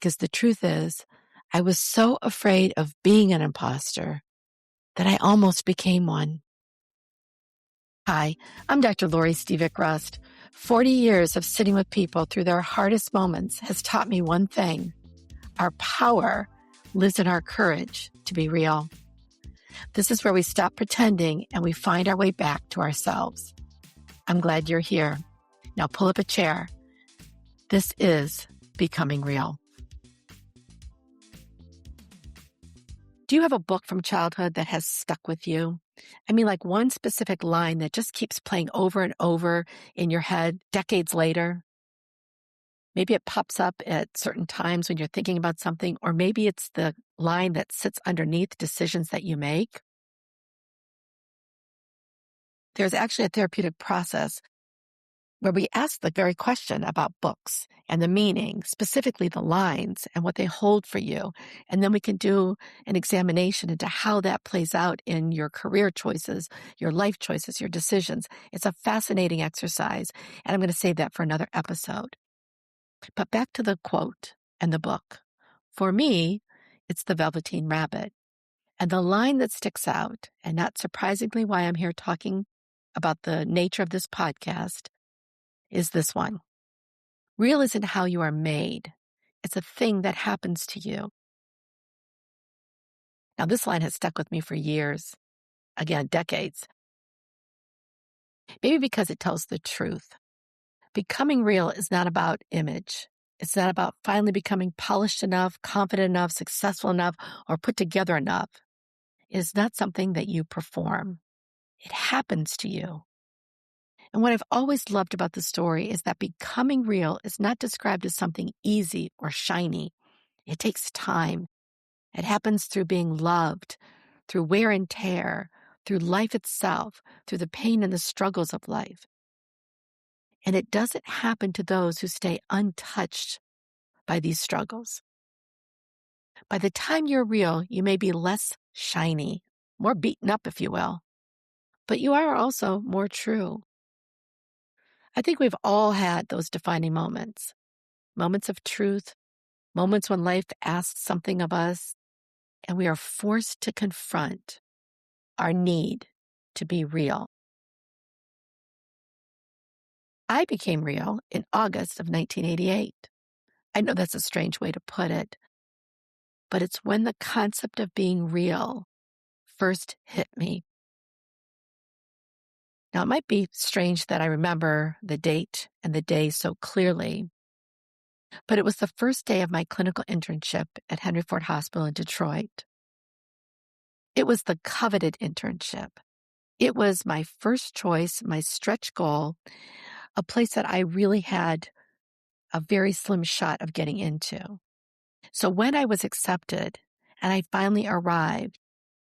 because the truth is, I was so afraid of being an imposter that I almost became one. Hi, I'm Dr. Lori Stevick Rust. 40 years of sitting with people through their hardest moments has taught me one thing. Our power lives in our courage to be real. This is where we stop pretending and we find our way back to ourselves. I'm glad you're here. Now pull up a chair. This is Becoming Real. Do you have a book from childhood that has stuck with you? I mean, like one specific line that just keeps playing over and over in your head decades later? Maybe it pops up at certain times when you're thinking about something, or maybe it's the line that sits underneath decisions that you make. There's actually a therapeutic process where we ask the very question about books and the meaning, specifically the lines and what they hold for you. And then we can do an examination into how that plays out in your career choices, your life choices, your decisions. It's a fascinating exercise, and I'm going to save that for another episode. But back to the quote and the book. For me, it's the Velveteen Rabbit. And the line that sticks out, and not surprisingly why I'm here talking about the nature of this podcast, is this one. Real isn't how you are made. It's a thing that happens to you. Now, this line has stuck with me for years. Again, decades. Maybe because it tells the truth. Becoming real is not about image. It's not about finally becoming polished enough, confident enough, successful enough, or put together enough. It is not something that you perform. It happens to you. And what I've always loved about the story is that becoming real is not described as something easy or shiny. It takes time. It happens through being loved, through wear and tear, through life itself, through the pain and the struggles of life. And it doesn't happen to those who stay untouched by these struggles. By the time you're real, you may be less shiny, more beaten up, if you will, but you are also more true. I think we've all had those defining moments, moments of truth, moments when life asks something of us, and we are forced to confront our need to be real. I became real in August of 1988. I know that's a strange way to put it, but it's when the concept of being real first hit me. Now, it might be strange that I remember the date and the day so clearly, but it was the first day of my clinical internship at Henry Ford Hospital in Detroit. It was the coveted internship. It was my first choice, my stretch goal, a place that I really had a very slim shot of getting into. So when I was accepted and I finally arrived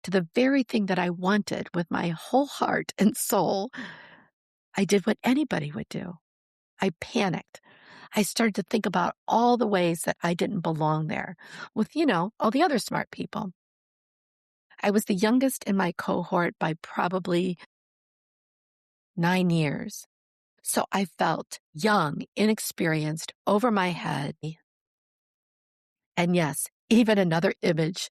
to the very thing that I wanted with my whole heart and soul, I did what anybody would do. I panicked. I started to think about all the ways that I didn't belong there with, all the other smart people. I was the youngest in my cohort by probably 9 years. So I felt young, inexperienced, over my head. And yes, even another image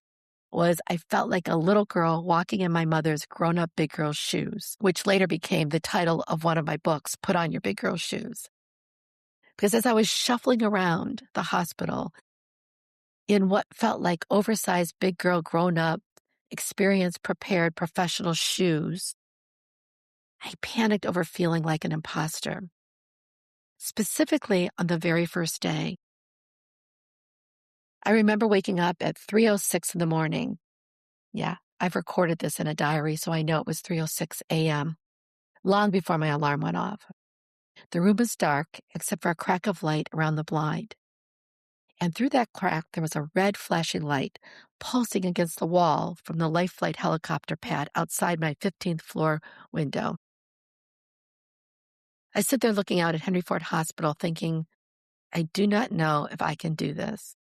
was I felt like a little girl walking in my mother's grown-up big girl shoes, which later became the title of one of my books, Put on Your Big Girl Shoes. Because as I was shuffling around the hospital in what felt like oversized big girl grown-up, experienced, prepared professional shoes, I panicked over feeling like an imposter. Specifically on the very first day. I remember waking up at 3:06 in the morning. Yeah, I've recorded this in a diary, so I know it was 3:06 a.m., long before my alarm went off. The room was dark, except for a crack of light around the blind. And through that crack, there was a red flashing light pulsing against the wall from the Life Flight helicopter pad outside my 15th floor window. I stood there looking out at Henry Ford Hospital thinking, I do not know if I can do this.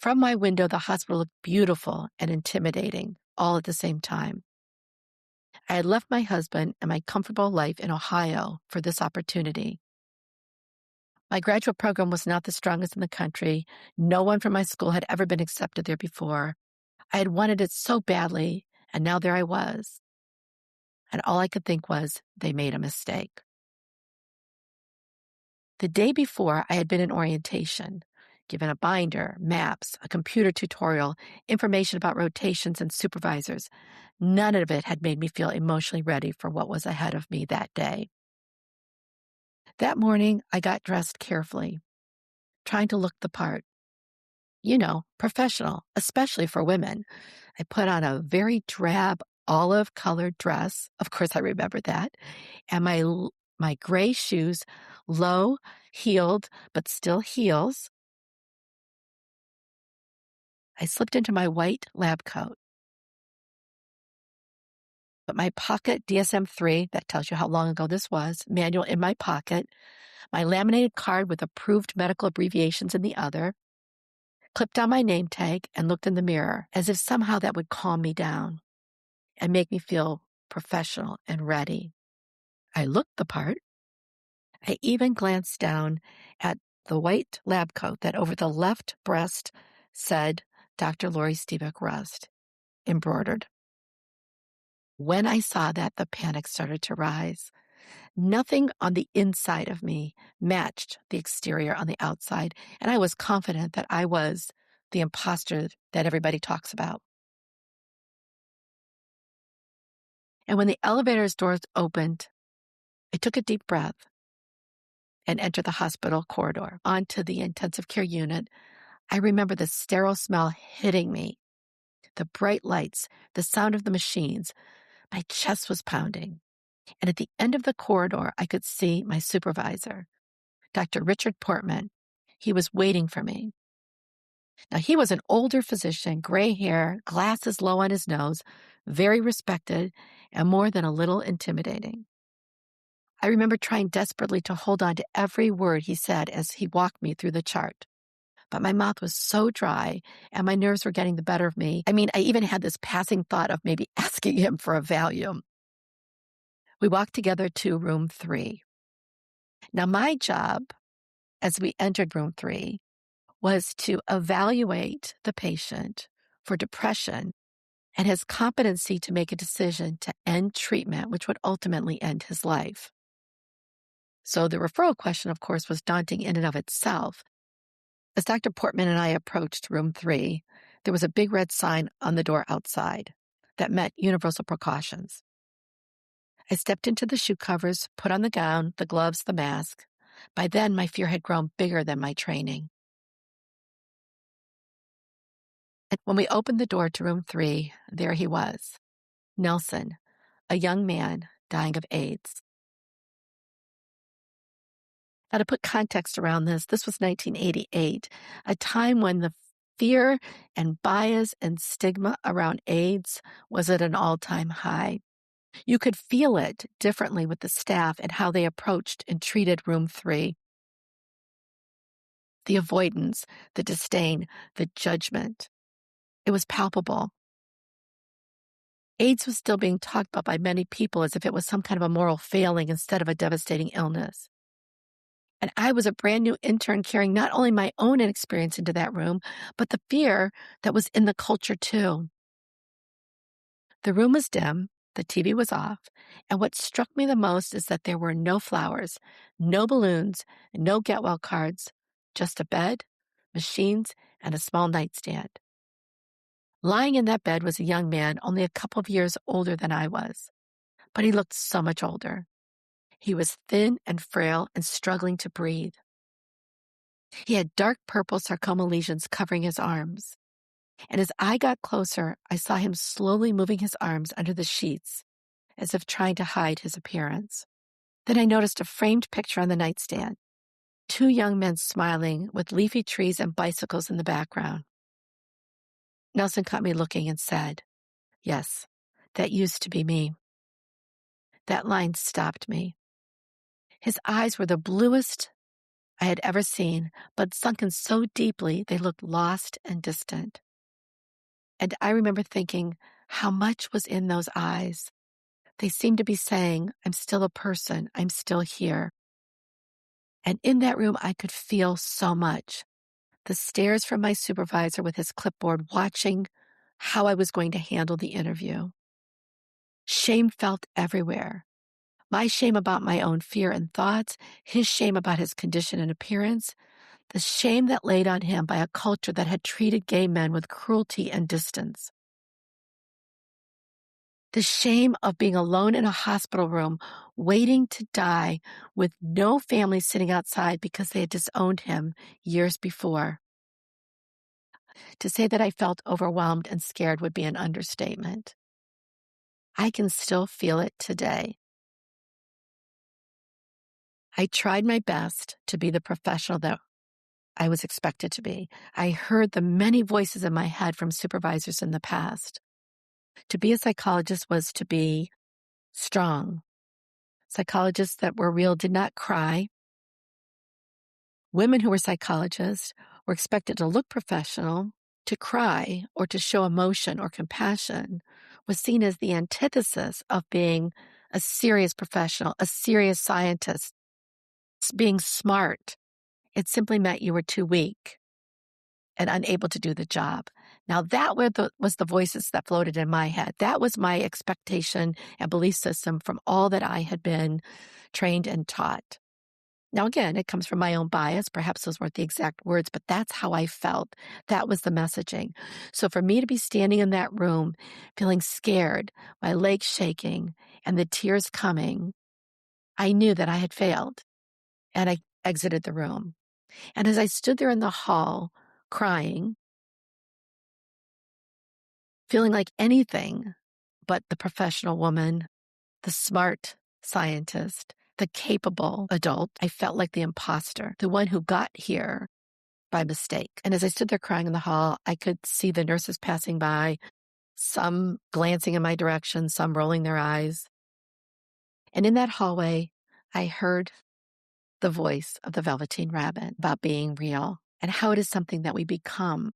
From my window, the hospital looked beautiful and intimidating, all at the same time. I had left my husband and my comfortable life in Ohio for this opportunity. My graduate program was not the strongest in the country. No one from my school had ever been accepted there before. I had wanted it so badly, and now there I was. And all I could think was, they made a mistake. The day before, I had been in orientation, given a binder, maps, a computer tutorial, information about rotations and supervisors. None of it had made me feel emotionally ready for what was ahead of me that day. That morning, I got dressed carefully, trying to look the part. Professional, especially for women. I put on a very drab olive-colored dress. Of course, I remember that. And my gray shoes, low-heeled, but still heels. I slipped into my white lab coat. But my pocket DSM-3, that tells you how long ago this was, manual in my pocket, my laminated card with approved medical abbreviations in the other, clipped on my name tag, and looked in the mirror as if somehow that would calm me down and make me feel professional and ready. I looked the part. I even glanced down at the white lab coat that over the left breast said Dr. Lori Stevick Rust, embroidered. When I saw that, the panic started to rise. Nothing on the inside of me matched the exterior on the outside, and I was confident that I was the imposter that everybody talks about. And when the elevator's doors opened, I took a deep breath and entered the hospital corridor onto the intensive care unit. I remember the sterile smell hitting me, the bright lights, the sound of the machines. My chest was pounding. And at the end of the corridor, I could see my supervisor, Dr. Richard Portman. He was waiting for me. Now, he was an older physician, gray hair, glasses low on his nose, very respected, and more than a little intimidating. I remember trying desperately to hold on to every word he said as he walked me through the chart. But my mouth was so dry and my nerves were getting the better of me. I even had this passing thought of maybe asking him for a Valium. We walked together to room 3. Now, my job as we entered room 3 was to evaluate the patient for depression and his competency to make a decision to end treatment, which would ultimately end his life. So the referral question, of course, was daunting in and of itself. As Dr. Portman and I approached room 3, there was a big red sign on the door outside that meant universal precautions. I stepped into the shoe covers, put on the gown, the gloves, the mask. By then, my fear had grown bigger than my training. And when we opened the door to room 3, there he was, Nelson, a young man dying of AIDS. Now, to put context around this was 1988, a time when the fear and bias and stigma around AIDS was at an all-time high. You could feel it differently with the staff and how they approached and treated room 3. The avoidance, the disdain, the judgment. It was palpable. AIDS was still being talked about by many people as if it was some kind of a moral failing instead of a devastating illness. And I was a brand new intern carrying not only my own inexperience into that room, but the fear that was in the culture too. The room was dim, the TV was off, and what struck me the most is that there were no flowers, no balloons, no get well cards, just a bed, machines, and a small nightstand. Lying in that bed was a young man only a couple of years older than I was, but he looked so much older. He was thin and frail and struggling to breathe. He had dark purple sarcoma lesions covering his arms. And as I got closer, I saw him slowly moving his arms under the sheets, as if trying to hide his appearance. Then I noticed a framed picture on the nightstand. 2 young men smiling with leafy trees and bicycles in the background. Nelson caught me looking and said, "Yes, that used to be me." That line stopped me. His eyes were the bluest I had ever seen, but sunken so deeply they looked lost and distant. And I remember thinking how much was in those eyes. They seemed to be saying, "I'm still a person. I'm still here." And in that room, I could feel so much. The stares from my supervisor with his clipboard watching how I was going to handle the interview. Shame felt everywhere. My shame about my own fear and thoughts, his shame about his condition and appearance, the shame that laid on him by a culture that had treated gay men with cruelty and distance. The shame of being alone in a hospital room, waiting to die with no family sitting outside because they had disowned him years before. To say that I felt overwhelmed and scared would be an understatement. I can still feel it today. I tried my best to be the professional that I was expected to be. I heard the many voices in my head from supervisors in the past. To be a psychologist was to be strong. Psychologists that were real did not cry. Women who were psychologists were expected to look professional. To cry or to show emotion or compassion was seen as the antithesis of being a serious professional, a serious scientist, being smart. It simply meant you were too weak and unable to do the job. Now that was the voices that floated in my head. That was my expectation and belief system from all that I had been trained and taught. Now, again, it comes from my own bias. Perhaps those weren't the exact words, but that's how I felt. That was the messaging. So for me to be standing in that room, feeling scared, my legs shaking, and the tears coming, I knew that I had failed, and I exited the room. And as I stood there in the hall, crying, feeling like anything but the professional woman, the smart scientist, the capable adult, I felt like the imposter, the one who got here by mistake. And as I stood there crying in the hall, I could see the nurses passing by, some glancing in my direction, some rolling their eyes. And in that hallway, I heard the voice of the Velveteen Rabbit about being real and how it is something that we become,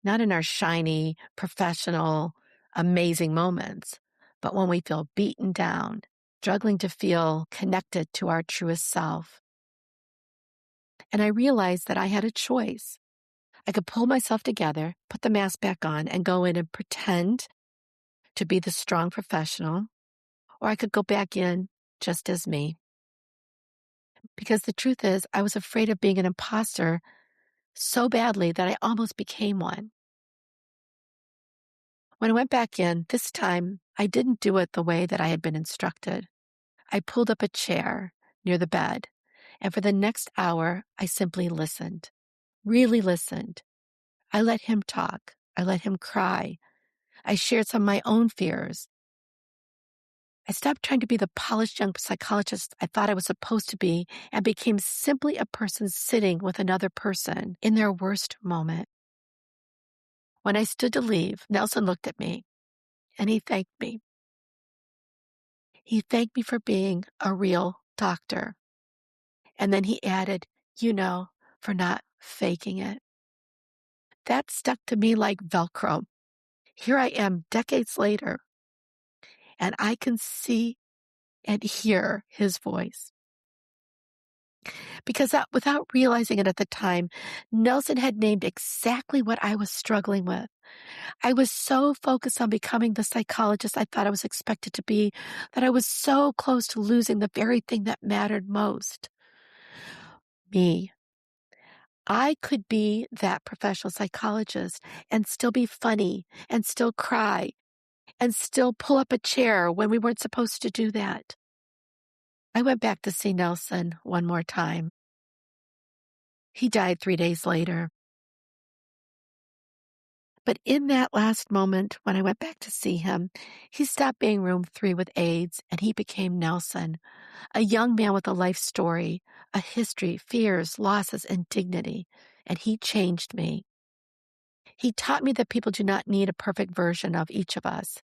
not in our shiny, professional, amazing moments, but when we feel beaten down, struggling to feel connected to our truest self. And I realized that I had a choice. I could pull myself together, put the mask back on, and go in and pretend to be the strong professional, or I could go back in just as me. Because the truth is, I was afraid of being an imposter so badly that I almost became one. When I went back in, this time, I didn't do it the way that I had been instructed. I pulled up a chair near the bed, and for the next hour, I simply listened, really listened. I let him talk. I let him cry. I shared some of my own fears. I stopped trying to be the polished young psychologist I thought I was supposed to be and became simply a person sitting with another person in their worst moment. When I stood to leave, Nelson looked at me and he thanked me. He thanked me for being a real doctor. And then he added, for not faking it. That stuck to me like Velcro. Here I am decades later, and I can see and hear his voice. Because without realizing it at the time, Nelson had named exactly what I was struggling with. I was so focused on becoming the psychologist I thought I was expected to be that I was so close to losing the very thing that mattered most. Me. I could be that professional psychologist and still be funny and still cry and still pull up a chair when we weren't supposed to do that. I went back to see Nelson one more time. He died 3 days later. But in that last moment, when I went back to see him, he stopped being room 3 with AIDS and he became Nelson, a young man with a life story, a history, fears, losses, and dignity. And he changed me. He taught me that people do not need a perfect version of each of us.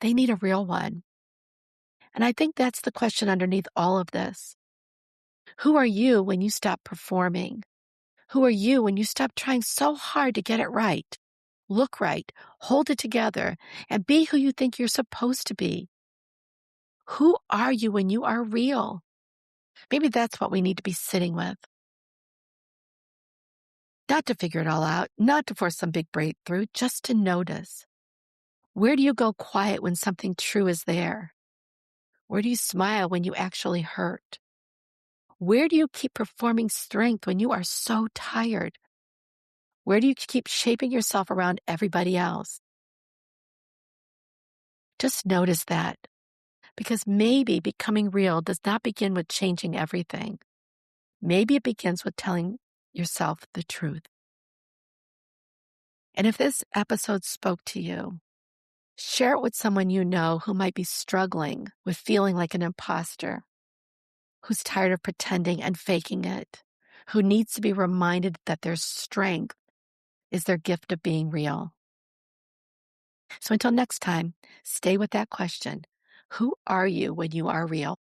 They need a real one. And I think that's the question underneath all of this. Who are you when you stop performing? Who are you when you stop trying so hard to get it right? Look right, hold it together, and be who you think you're supposed to be. Who are you when you are real? Maybe that's what we need to be sitting with. Not to figure it all out, not to force some big breakthrough, just to notice. Where do you go quiet when something true is there? Where do you smile when you actually hurt? Where do you keep performing strength when you are so tired? Where do you keep shaping yourself around everybody else? Just notice that, because maybe becoming real does not begin with changing everything. Maybe it begins with telling yourself the truth. And if this episode spoke to you, share it with someone you know who might be struggling with feeling like an imposter, who's tired of pretending and faking it, who needs to be reminded that their strength is their gift of being real. So until next time, stay with that question. Who are you when you are real?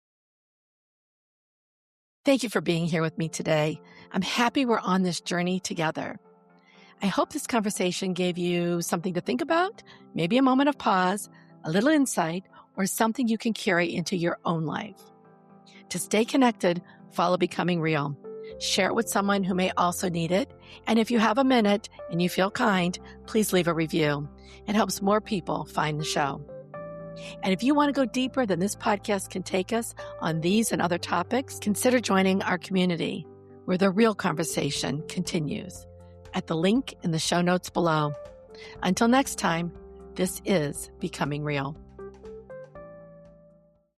Thank you for being here with me today. I'm happy we're on this journey together. I hope this conversation gave you something to think about, maybe a moment of pause, a little insight, or something you can carry into your own life. To stay connected, follow Becoming Real. Share it with someone who may also need it. And if you have a minute and you feel kind, please leave a review. It helps more people find the show. And if you want to go deeper than this podcast can take us on these and other topics, consider joining our community where the real conversation continues at the link in the show notes below. Until next time, this is Becoming Real.